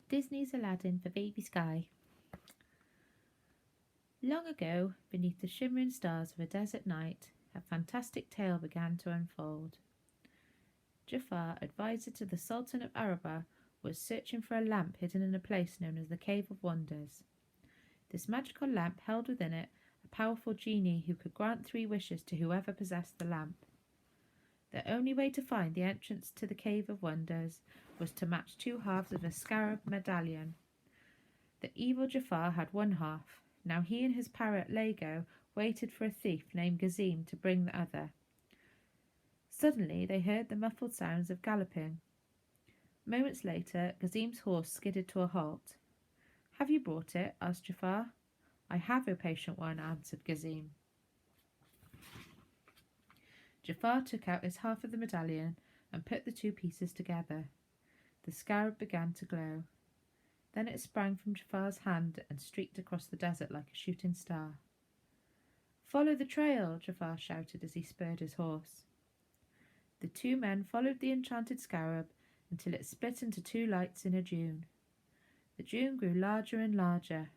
Disney's Aladdin for baby Skye. Long ago, beneath the shimmering stars of a desert night, a fantastic tale began to unfold. Jafar, advisor to the Sultan of Arabah, was searching for a lamp hidden in a place known as the Cave of Wonders. This magical lamp held within it a powerful genie who could grant 3 wishes to whoever possessed the lamp. The only way to find the entrance to the Cave of Wonders was to match 2 halves of a scarab medallion. The evil Jafar had 1 half. Now he and his parrot Lego waited for a thief named Gazim to bring the other. Suddenly they heard the muffled sounds of galloping. Moments later, Gazim's horse skidded to a halt. "Have you brought it?" asked Jafar. "I have, O patient one," answered Gazim. Jafar took out his half of the medallion and put the 2 pieces together. The scarab began to glow. Then it sprang from Jafar's hand and streaked across the desert like a shooting star. "Follow the trail!" Jafar shouted as he spurred his horse. The 2 men followed the enchanted scarab until it split into 2 lights in a dune. The dune grew larger and larger.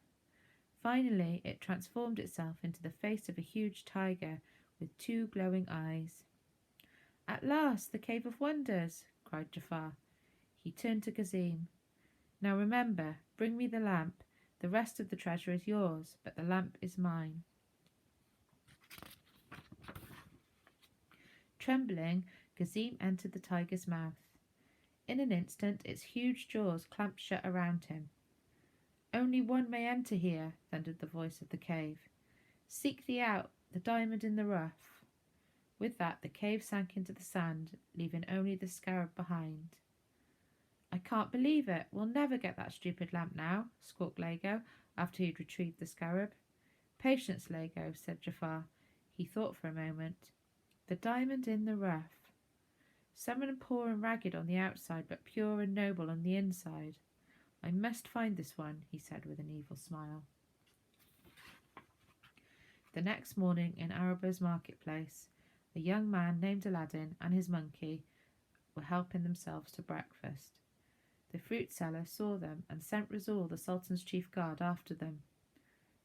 Finally, it transformed itself into the face of a huge tiger with 2 glowing eyes. "At last, the Cave of Wonders!" cried Jafar. He turned to Gazim. "Now remember, bring me the lamp. The rest of the treasure is yours, but the lamp is mine." Trembling, Gazim entered the tiger's mouth. In an instant, its huge jaws clamped shut around him. "Only one may enter here," thundered the voice of the cave. "Seek thee out, the diamond in the rough." With that, the cave sank into the sand, leaving only the scarab behind. "I can't believe it. We'll never get that stupid lamp now," squawked Lego after he'd retrieved the scarab. "Patience, Lego," said Jafar. He thought for a moment. "The diamond in the rough. Someone poor and ragged on the outside, but pure and noble on the inside. I must find this one," he said with an evil smile. The next morning in Arabah's marketplace, a young man named Aladdin and his monkey were helping themselves to breakfast. The fruit seller saw them and sent Rasul, the Sultan's chief guard, after them.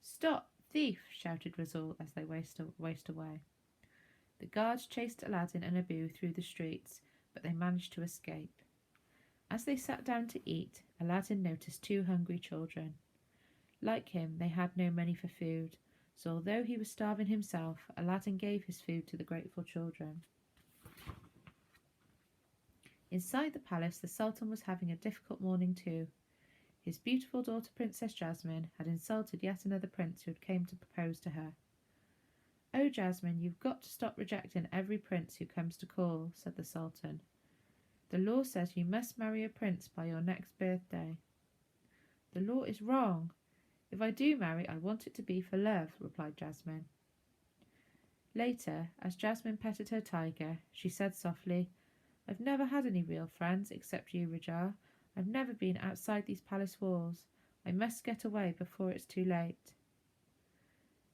"Stop, thief!" shouted Rasul as they raced away. The guards chased Aladdin and Abu through the streets, but they managed to escape. As they sat down to eat, Aladdin noticed 2 hungry children. Like him, they had no money for food, so although he was starving himself, Aladdin gave his food to the grateful children. Inside the palace, the Sultan was having a difficult morning too. His beautiful daughter Princess Jasmine had insulted yet another prince who had come to propose to her. "Oh, Jasmine, you've got to stop rejecting every prince who comes to call," said the Sultan. "The law says you must marry a prince by your next birthday." "The law is wrong. If I do marry, I want it to be for love," replied Jasmine. Later, as Jasmine petted her tiger, she said softly, "I've never had any real friends except you, Raja. I've never been outside these palace walls. I must get away before it's too late."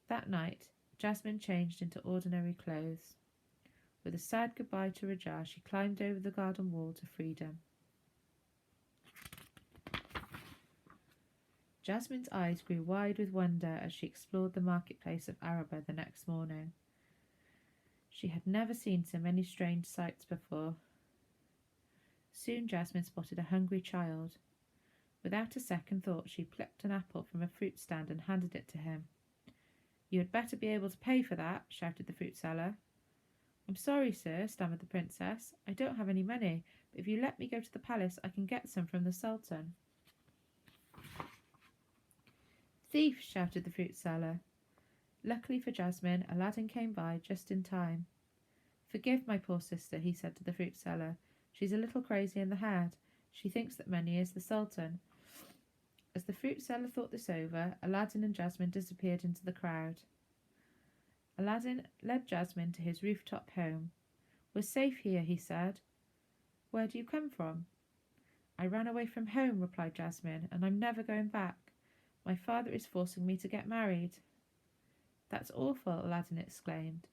That night, Jasmine changed into ordinary clothes. With a sad goodbye to Raja, she climbed over the garden wall to freedom. Jasmine's eyes grew wide with wonder as she explored the marketplace of Arabah the next morning. She had never seen so many strange sights before. Soon Jasmine spotted a hungry child. Without a second thought, she plucked an apple from a fruit stand and handed it to him. "You had better be able to pay for that," shouted the fruit seller. "I'm sorry, sir," stammered the princess. "I don't have any money, but if you let me go to the palace, I can get some from the Sultan." "Thief!" shouted the fruit seller. Luckily for Jasmine, Aladdin came by just in time. "Forgive my poor sister," he said to the fruit seller. "She's a little crazy in the head. She thinks that money is the Sultan." As the fruit seller thought this over, Aladdin and Jasmine disappeared into the crowd. Aladdin led Jasmine to his rooftop home. "We're safe here," he said. "Where do you come from?" "I ran away from home," replied Jasmine, "and I'm never going back. My father is forcing me to get married." "That's awful," Aladdin exclaimed.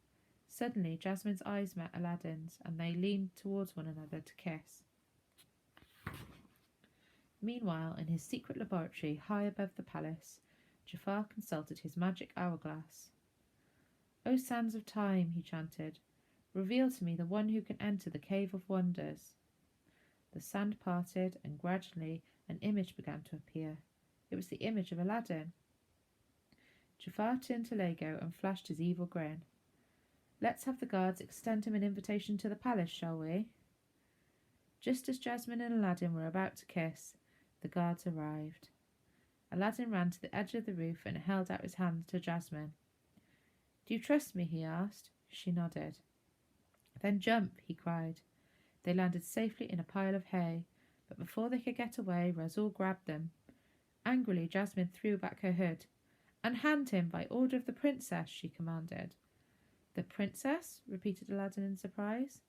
Suddenly, Jasmine's eyes met Aladdin's, and they leaned towards one another to kiss. Meanwhile, in his secret laboratory high above the palace, Jafar consulted his magic hourglass. "O sands of time," he chanted, "reveal to me the one who can enter the Cave of Wonders." The sand parted, and gradually an image began to appear. It was the image of Aladdin. Jafar turned to Lego and flashed his evil grin. "Let's have the guards extend him an invitation to the palace, shall we?" Just as Jasmine and Aladdin were about to kiss, the guards arrived. Aladdin ran to the edge of the roof and held out his hand to Jasmine. "Do you trust me?" he asked. She nodded. "Then jump," he cried. They landed safely in a pile of hay, but before they could get away, Rasul grabbed them. Angrily, Jasmine threw back her hood. "Unhand him by order of the princess," she commanded. "The princess?" repeated Aladdin in surprise.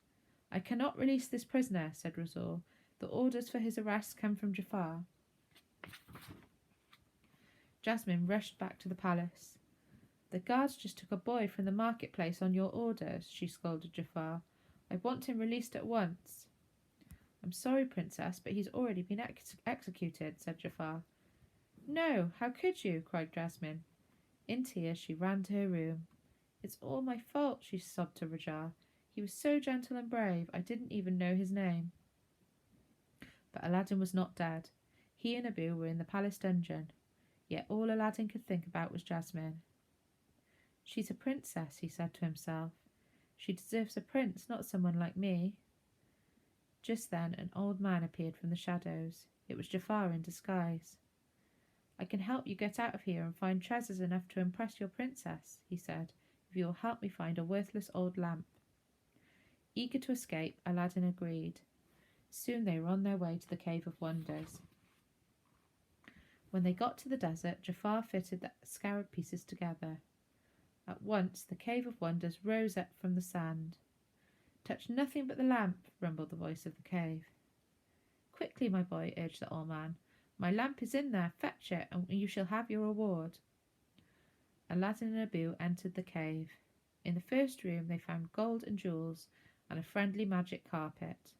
"I cannot release this prisoner," said Rasul. "The orders for his arrest come from Jafar." Jasmine rushed back to the palace. "The guards just took a boy from the marketplace on your orders," she scolded Jafar. "I want him released at once." "I'm sorry, princess, but he's already been executed," said Jafar. "No, how could you?" cried Jasmine. In tears she ran to her room. "It's all my fault," she sobbed to Rajar. "He was so gentle and brave, I didn't even know his name." But Aladdin was not dead. He and Abu were in the palace dungeon. Yet all Aladdin could think about was Jasmine. "She's a princess," he said to himself. "She deserves a prince, not someone like me." Just then an old man appeared from the shadows. It was Jafar in disguise. "I can help you get out of here and find treasures enough to impress your princess," he said, "if you will help me find a worthless old lamp." Eager to escape, Aladdin agreed. Soon they were on their way to the Cave of Wonders. When they got to the desert, Jafar fitted the scarab pieces together. At once the Cave of Wonders rose up from the sand. "Touch nothing but the lamp," rumbled the voice of the cave. "Quickly, my boy," urged the old man. "My lamp is in there. Fetch it, and you shall have your reward." Aladdin and Abu entered the cave. In the first room they found gold and jewels and a friendly magic carpet.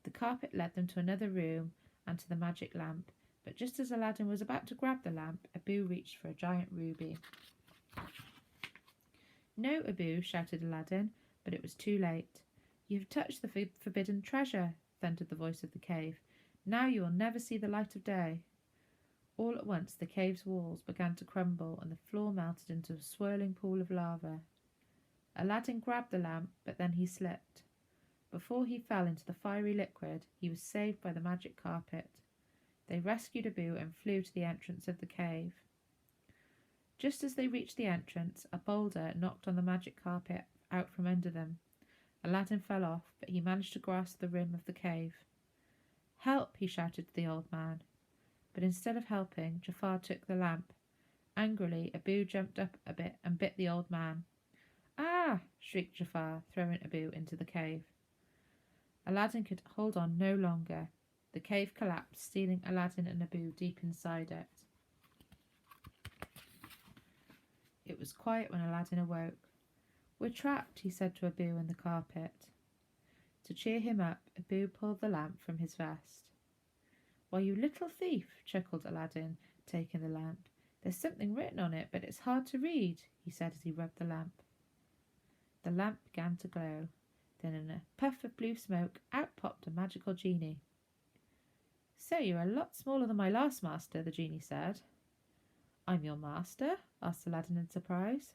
The carpet led them to another room and to the magic lamp, but just as Aladdin was about to grab the lamp, Abu reached for a giant ruby. "No, Abu," shouted Aladdin, but it was too late. "You have touched the forbidden treasure," thundered the voice of the cave. "Now you will never see the light of day." All at once the cave's walls began to crumble and the floor melted into a swirling pool of lava. Aladdin grabbed the lamp, but then he slipped. Before he fell into the fiery liquid, he was saved by the magic carpet. They rescued Abu and flew to the entrance of the cave. Just as they reached the entrance, a boulder knocked on the magic carpet out from under them. Aladdin fell off, but he managed to grasp the rim of the cave. "Help!" he shouted to the old man. But instead of helping, Jafar took the lamp. Angrily, Abu jumped up a bit and bit the old man. "Ah!" shrieked Jafar, throwing Abu into the cave. Aladdin could hold on no longer. The cave collapsed, stealing Aladdin and Abu deep inside it. It was quiet when Aladdin awoke. "We're trapped," he said to Abu and the carpet. To cheer him up, Abu pulled the lamp from his vest. "Why, you little thief," chuckled Aladdin, taking the lamp. "There's something written on it, but it's hard to read," he said as he rubbed the lamp. The lamp began to glow. Then in a puff of blue smoke, out popped a magical genie. "So you're a lot smaller than my last master," the genie said. "I'm your master?" asked Aladdin in surprise.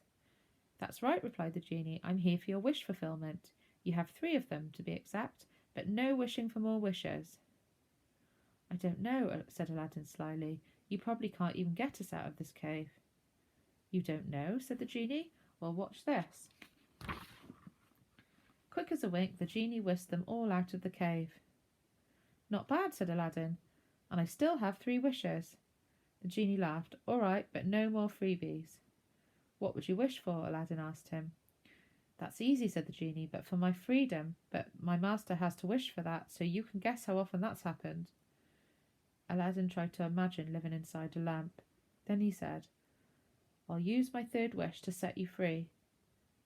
"That's right," replied the genie. "I'm here for your wish fulfillment. You have 3 of them, to be exact, but no wishing for more wishes." "I don't know," said Aladdin slyly. "You probably can't even get us out of this cave." "You don't know?" said the genie. "Well, watch this." Quick as a wink, the genie whisked them all out of the cave. "Not bad," said Aladdin. "And I still have 3 wishes." The genie laughed. "All right, but no more freebies." "What would you wish for?" Aladdin asked him. "That's easy," said the genie, "but for my freedom. But my master has to wish for that, so you can guess how often that's happened." Aladdin tried to imagine living inside a lamp. Then he said, "I'll use my 3rd wish to set you free.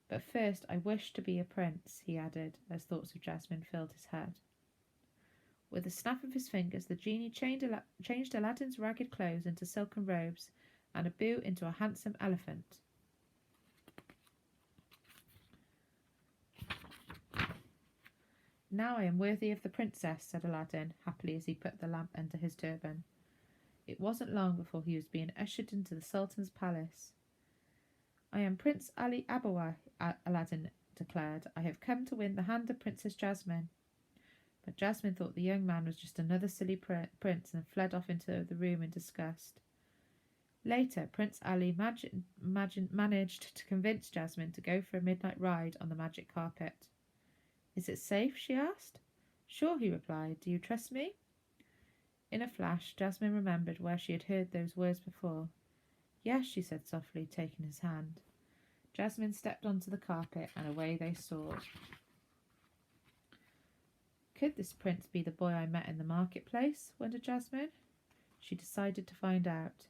But first I wish to be a prince," he added, as thoughts of Jasmine filled his head. With a snap of his fingers, the genie changed Aladdin's ragged clothes into silken robes and Abu into a handsome elephant. Now I am worthy of the princess, said Aladdin, happily as he put the lamp under his turban. It wasn't long before he was being ushered into the Sultan's palace. I am Prince Ali Abawah, Aladdin declared. I have come to win the hand of Princess Jasmine. But Jasmine thought the young man was just another silly prince and fled off into the room in disgust. Later, Prince Ali managed to convince Jasmine to go for a midnight ride on the magic carpet. Is it safe? She asked. Sure, he replied. Do you trust me? In a flash, Jasmine remembered where she had heard those words before. Yes, she said softly, taking his hand. Jasmine stepped onto the carpet and away they soared. Could this prince be the boy I met in the marketplace? Wondered Jasmine. She decided to find out.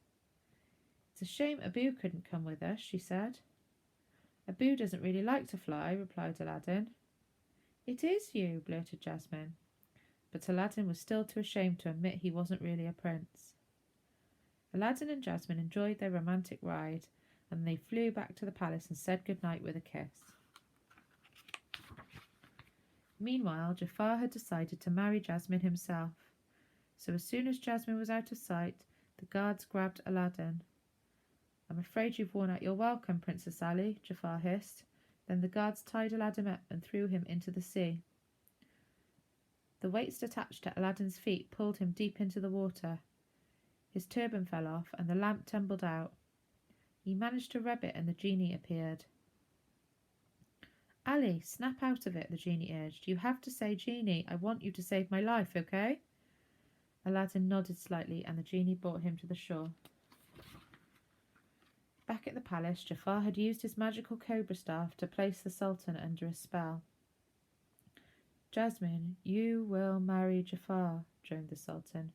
It's a shame Abu couldn't come with us, she said. Abu doesn't really like to fly, replied Aladdin. It is you, blurted Jasmine. But Aladdin was still too ashamed to admit he wasn't really a prince. Aladdin and Jasmine enjoyed their romantic ride, and they flew back to the palace and said goodnight with a kiss. Meanwhile, Jafar had decided to marry Jasmine himself. So as soon as Jasmine was out of sight, the guards grabbed Aladdin. I'm afraid you've worn out your welcome, Princess Ali, Jafar hissed. Then the guards tied Aladdin up and threw him into the sea. The weights attached to Aladdin's feet pulled him deep into the water. His turban fell off and the lamp tumbled out. He managed to rub it and the genie appeared. Ali, snap out of it, the genie urged. You have to say, Genie, I want you to save my life, okay? Aladdin nodded slightly and the genie brought him to the shore. Back at the palace, Jafar had used his magical cobra staff to place the Sultan under a spell. Jasmine, you will marry Jafar, droned the Sultan.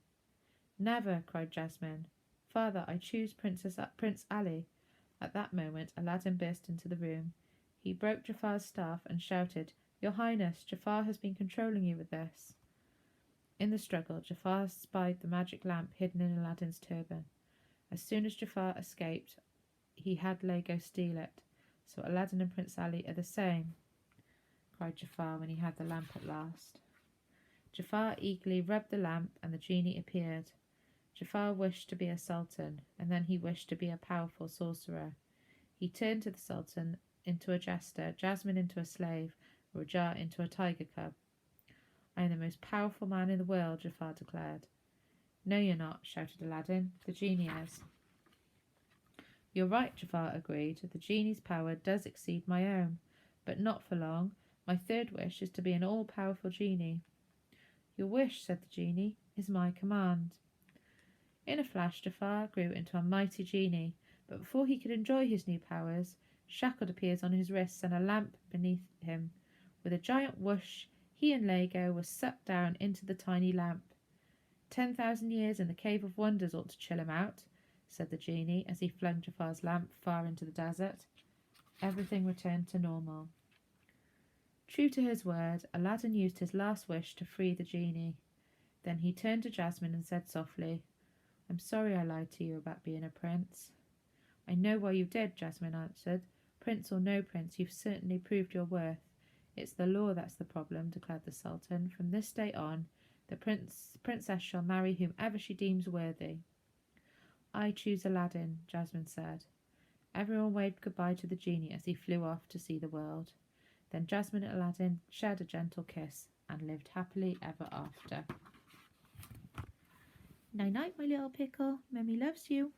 Never, cried Jasmine. Father, I choose Prince Ali. At that moment, Aladdin burst into the room. He broke Jafar's staff and shouted, Your Highness, Jafar has been controlling you with this. In the struggle, Jafar spied the magic lamp hidden in Aladdin's turban. As soon as Jafar escaped, he had Lego steal it. So Aladdin and Prince Ali are the same, cried Jafar when he had the lamp at last. Jafar eagerly rubbed the lamp and the genie appeared. Jafar wished to be a sultan, and then he wished to be a powerful sorcerer. He turned to the Sultan into a jester, Jasmine into a slave, Raja into a tiger cub. I am the most powerful man in the world, Jafar declared. No, you're not, shouted Aladdin. The genie is. You're right, Jafar agreed. The genie's power does exceed my own, but not for long. My third wish is to be an all-powerful genie. Your wish, said the genie, is my command. In a flash, Jafar grew into a mighty genie, but before he could enjoy his new powers, shackled appears on his wrists and a lamp beneath him. With a giant whoosh, he and Lego were sucked down into the tiny lamp. 10,000 years in the Cave of Wonders ought to chill him out, said the genie as he flung Jafar's lamp far into the desert. Everything returned to normal. True to his word, Aladdin used his last wish to free the genie. Then he turned to Jasmine and said softly, I'm sorry I lied to you about being a prince. I know why you did, Jasmine answered. Prince or no prince, you've certainly proved your worth. It's the law that's the problem, declared the Sultan. From this day on, the princess shall marry whomever she deems worthy. I choose Aladdin, Jasmine said. Everyone waved goodbye to the genie as he flew off to see the world. Then Jasmine and Aladdin shared a gentle kiss and lived happily ever after. Night-night, my little pickle. Mummy loves you.